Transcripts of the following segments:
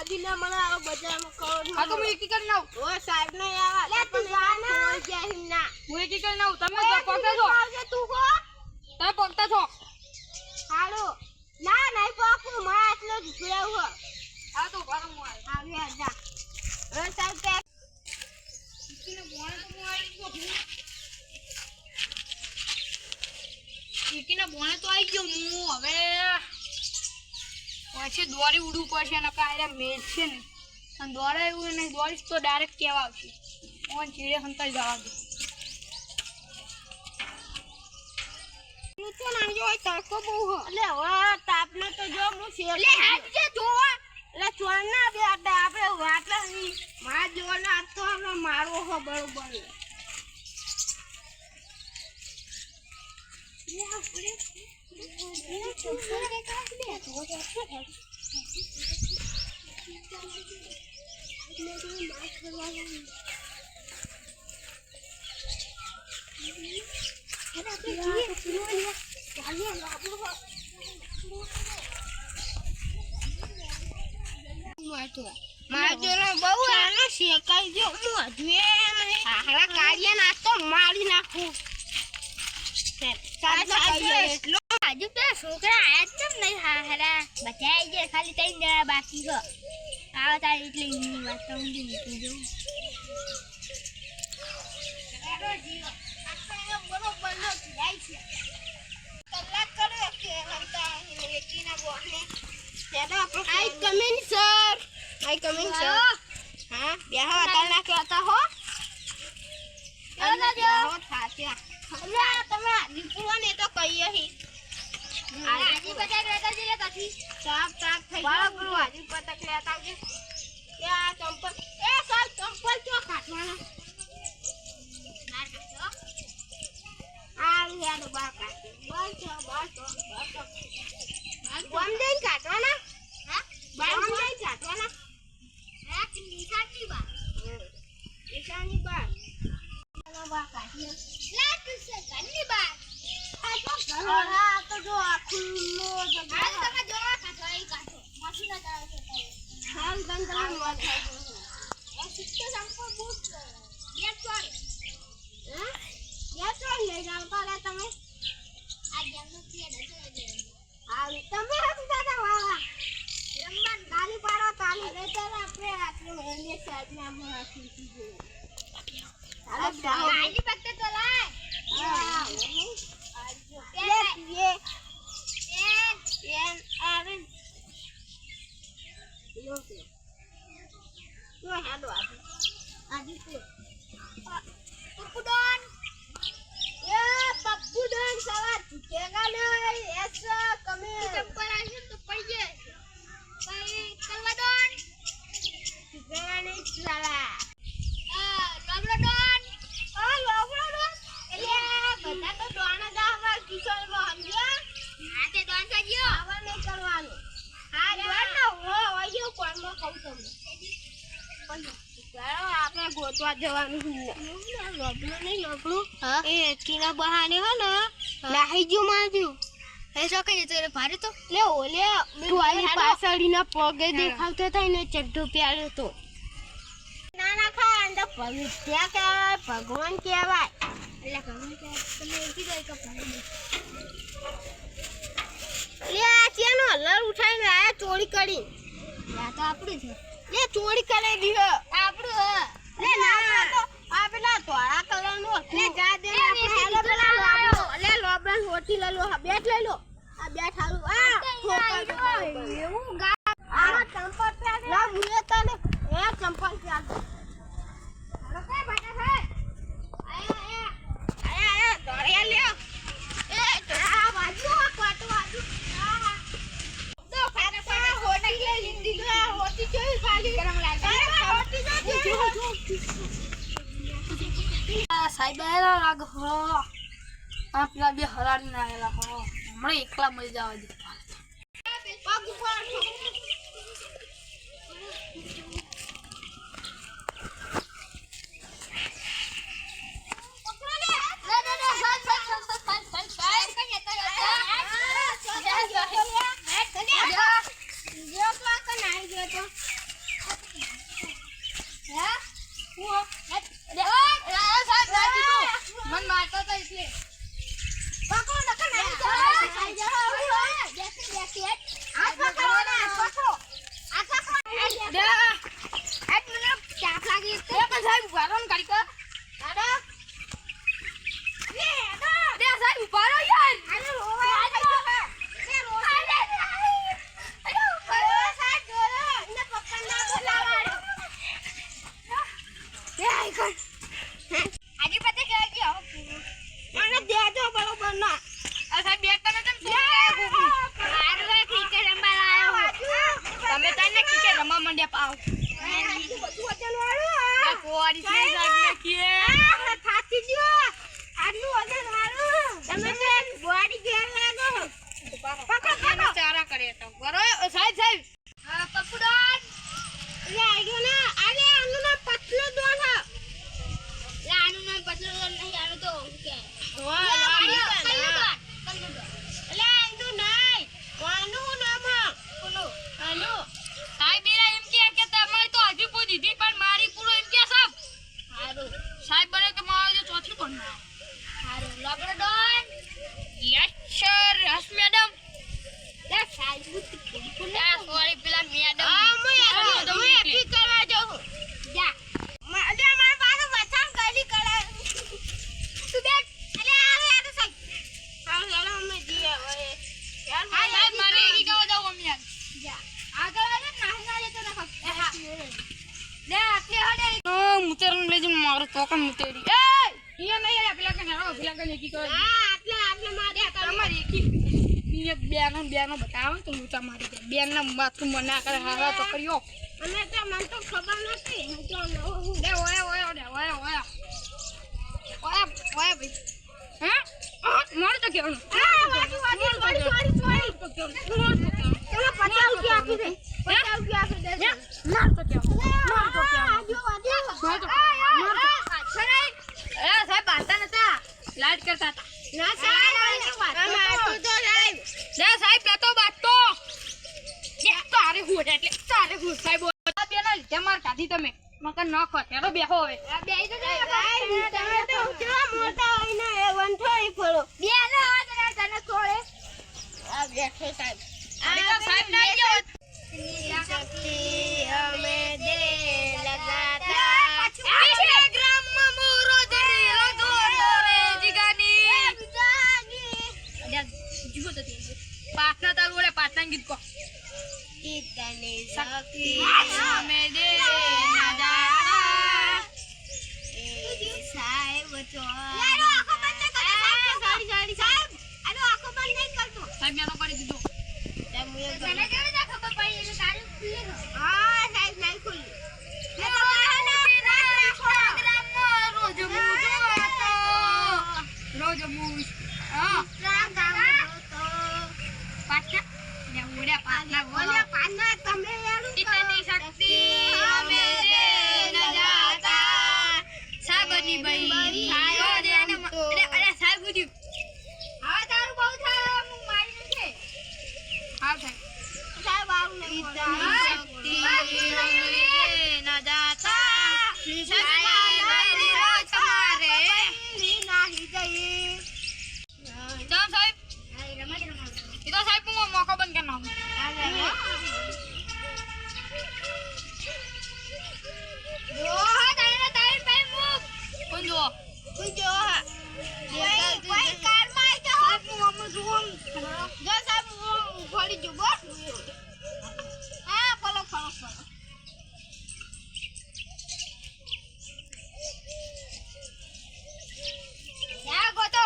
બી ના મળે આ બજારમાં કરોડ આ તો હું એકી કરી નાઉં ઓ સાહેબ ને આવા લે તું જા ને જાય ના હું એકી કરી નાઉં તમે તો પકડો છો તું કો તમે પકડતા છો હાલો ના નહીં પાકું માં આટલો જ જોયો આ તો ઘર હું આવી જા સાહેબ કે કીને બોણે તો હું આવી ગયો કીને બોણે તો આવી ગયો હું હવે પછી દોરી ઉડવું પડશે ને કાયરા મેચ છે ને અને દોરા એવું નહીં દોરીશ તો ડાયરેક્ટ કેવા આવશે ઓન ચીડે હંતાઈ જવા દે નીચે ના જો તડકો બહુ હો એટલે હવે તાપને તો જો હું શેર લે હાથ જે જોવા એટલે ચોર ના બે આપણે વાટલા ની માં જોવાના તો આપણે મારવો હો બરોબર શેકાઈ જો હું હજુ હાલા કાઢીએ ના તો મારી નાખું એટલો હજુ તો છોકરા આયા જ નહીં હારા બધા જાય ખાલી 3 જણા બાકી છે આવા તારી એટલે એમની વાત તો હું નીકળી જાઉં કલાક કર્યો કે એકીના બોને I coming sir I coming sir હા બેહો અતાર ના કહેતા હો બેહો થાત્યા અલ્યા તમે દીપુવા ને તો કહીએ હી આજી બધા રહેતા જઈએ કથી સાફ સાફ થઈ ગયો બરો આજી પતક લેતા આવજે કે આ ચંપલ એ સર ચંપલ ક્યાં કાઢવાના માર કાઢો આ યાર બા કાઢે બસ કોમ દઈ કાઢવાના હા બામ દઈ કાઢવાના રાત નિકાળની બા ઈશાની બા બા કાઢી લે તું સે ઘરની બા આ તો ઘણા તો જો આ ખુલ્લો આ તમે જોવા કાઢો એ કાઢો મશીન જ આવે છે હાલ બંધ મત થાય એ સિત્તો સંપો બૂટ બે ચોરે હે યા તો લઈ જાવ તો લે તમે આ ગેમનો પીએ દજો દે આ તમે હમ દાદા વાળા રમવાન ગાલી પાડો તાલી રે ચાલ આપણે આટલું એને સાઈડ માં રાખી દીધું ચાલો ચાલો આજી પત્તે તો લાય હા એન આરન લોકે તો હેલો આજી તે પપ્પુડોન એ પપ્પુડોન સવાર કેગા લે એસ કમે ચપ્પલ આવી તો પડી જાય કઈ કલવાડોન ગણે ચાલા લોબડોન લોબડોન એટલે બધા તો ડોણા દા અમાર કિશોરમાં સમજ્યા હા તે ડોન સજ્યો આવા નહીં કરવાનું હા ડોન ના હો વયો કોણમાં કહું તમને ચાલો આપણે ગોતવા જવાનું લોબડું નહીં લોબડું એ એચકીના બહાને હો ને નાહી ગયું માર્યું એ સોકે જતો રે ભારે તો લે ઓલે ટુવાલી પાછળીના પગે દેખાવતો થાય ને ચડ્ડો પ્યારો તો નાના ખા અંદર પવિત્યા કહેવાય ભગવાન કહેવાય એટલે ભગવાન કે તમે એકી જાય કે ભારે લે આ ચેનો હલર ઉઠાઈને આયા ચોરી કરી આ તો આપણું છે લે ચોરી કરી દીધો આપણું લે ના તો આ પેલા ધોળા કલરનું લે જા દે લે પેલા લોબડો લે લોબડા હોટી લઈ લો બેઠ લઈ લો આ બેઠ હાલું એવું ગા આ ચંપલ પહેર લા મુએ તને એ ચંપલ પહેર રોકે બેટા હે આયા દોડ્યા લ્યો એ આ બાજુ કાટો બાજુ તો ફાટા હોટી લઈ લીધી લો હોટી જોઈ ખાલી ગરમ લાગે હોટી જો આ સાહેબ આયેલા લાગ હો આ પેલા બે હરાડી ના આયેલા હો હમણાં એકલા મરી જવા દે પગ ઉપર દોડી છે સાહેબને કીએ આ થાકી ગયો આટલું વજન મારું તમે તો બોડી ઘેર લાગો પકડો ચારા કરે તો બરો સાહેબ પકડોન લે આઈડો ના આલે આનું નામ પતલો દોન હ આનું નામ પતલો દોન નહીં આનું તો કે લે આઈડો નાઈ કોનું નામ હ કોનું આનો સાહેબ એરા એમ કે તમારે તો હજુ કોઈ દીધી પણ મારી પૂરો એમ કે સાહેબ હારું સાહેબ બને તો મારે ચોથી પણ હારું લગડો ડોન યસ સર યસ મેડમ લે સાહેબ સોરી પેલા મેડમ હું એપી કરવા જાઉં જા અલે મારા પાસે વચામ ગલી કરે તું બેઠ અલે આ તો સાહેબ હા ચાલો અમે જીએ હવે યાર સાહેબ મારે એકી ગાવા જાવ અમે યાર જા આગળ આવે નાહી લેતો ના હા લે આટલે હડે મુતેરન લેજી મારો તોકન મુતેરી એ ઈ નહીં યાર પેલા કને હેરો પેલા કને એકી કરે હા આટલે માર્યા કરે તમારી એકી ઈ બેનો બતાવો તો હું તમારી બેનના બાથરૂમ ના કરે હારા તો કર્યો અને તો મને તો ખબર નથી હું તો નવો હું લે ઓય ભાઈ હે માર તો કેવાનું આ વાડી સોરી તો કેવાનું તમે 50 રૂપિયા આપી દે 50 રૂપિયા આપી દે માર તો કેવાનું આજો એ સાહેબ બાંધતા નતા લાઈટ કરતા હતા ના સાહેબ મારતું તો સાહેબ લે સાહેબ લેતો બાટતો તારે હું એટલે તારે હું સાહેબ બેના લીધે માર કાઢી તમે મકર ન ખટેરો બેહો હવે આ બે તો સાહેબ તમે તો કેવા મોટા હોય ને એ વંઠોઈ ફળો બે ને આ તને કોળે આ બેઠો સાહેબ સાહેબ ના ગયો શક્તિ અમે દે લગાતા ઇન્સ્ટાગ્રામ માં મોરો દરેલો દોરો રે જીગાની જીવો તો પાટના તારું પાટના ગીત કો ઇતની શક્તિ અમે દે ના જાતા સાહેબ તો યારો આખો બંધ કરો સાહેબ સાહેબ આનો આખો બંધ નહીં કરતો સાહેબ મેનો કરી દીધો તને કેવી રીતે ખબર પડી એટલે તારું ખુલ્લી ન હા સાહેબ નહીં ખુલ્લી રોજ મૂજ હા પાટના ને ઉડ્યા પાટના બોલે પાના તમે યારું ઇતની શક્તિ અમે દે ન જાતા સાબની બઈ ખાયો દે ને અરે સાહેબ પૂછ્યું હવે તારું બહુ થાય હું મારી નથી હા સાહેબ સાહેબ આવું નહીં શક્તિ અમે દે ન જાતા સાબની બઈ રોજ તમારે નહીં ગઈ જામ સાહેબ રમત એ તો સાહેબ હું મોકો બંધ કરનો કોણ જો કોઈ જો કોઈ કારમાં જો સાહેબ હું અમુ જોમ જો સાહેબ હું ફરી જો બોલ હા ફળો યાર ગોતો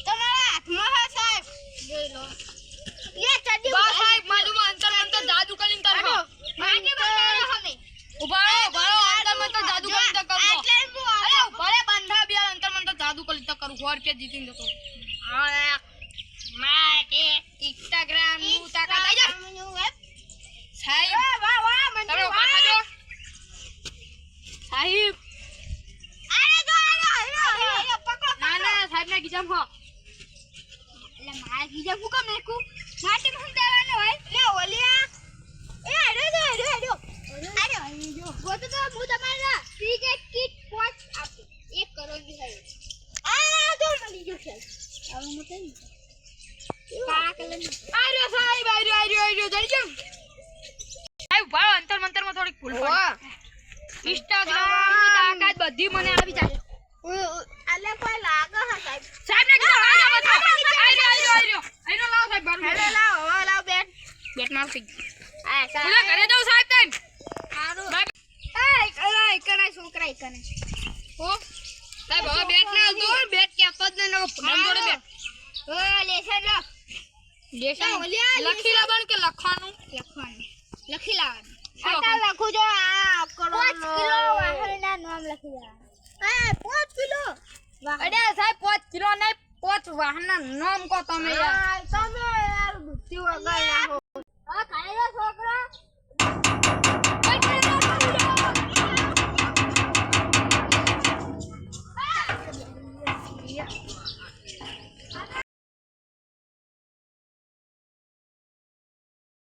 તમારા હાથમાં હે સાહેબ જોઈ લો લે ચડી બા સાહેબ માલુમાં અંતર મંતર જાદુ કરીને તરફો માગે બંધારો હવે ઉભા રહો અંતર મંતર જાદુ કરીને તો કરવો એટલે હું અરે ભલે બંધા બે અંતર મંતર જાદુ કરીને તો કરું 100 રૂપિયા જીતીને જતો હા માકે ઇન્સ્ટાગ્રામ નું તાકાત આઈ જા સાહેબ વાહ મને તમે ઉભા થાજો સાહેબ અરે જો અરે પકડો ના સાહેબ ના ગીજામ હો એટલે મારા ગીજા ફૂકમ નાખું માટી માં દેવાનો હોય લે ઓલિયા એ અરે જો ગોતો તો હું તમારા ક્રિકેટ કિટ પોચ આપું 1 કરોડ ની હોય આ જો મળી ગયો છે હવે હું કઈ કાળા કલર નું આર્યો સાહેબ આર્યો જઈ જાવ સાહેબ ભાઈ અંતર મંતર માં થોડીક ભૂલ પડી ઇન્સ્ટાગ્રામ ની તાકાત બધી મને આવી જાય અલે કોઈ લાગે હે સાહેબ સાહેબ ને કીધું આર્યો લાવ સાહેબ બાર હેલો લાવ બેટ બેટ માર થઈ આ બોલે ઘરે જાવ સાહેબ તઈ સારું એ કરાય છોકરા કને હો સાહેબ હવે બેટ ના આવતો બેટ કેતો જ નહીં ફોન જોડે બેટ ઓ લેસન લેશન લખી લાવવાનું કે લખવાનું લખી લાવવાનું આટા લખું જો આ કરો 5 કિલો વાહણના નામ લખી દે. 5 કિલો અરે સાહેબ 5 કિલો નહીં 5 વાહનના નામ કહો તમે યાર તમે યાર બુદ્ધિ વગર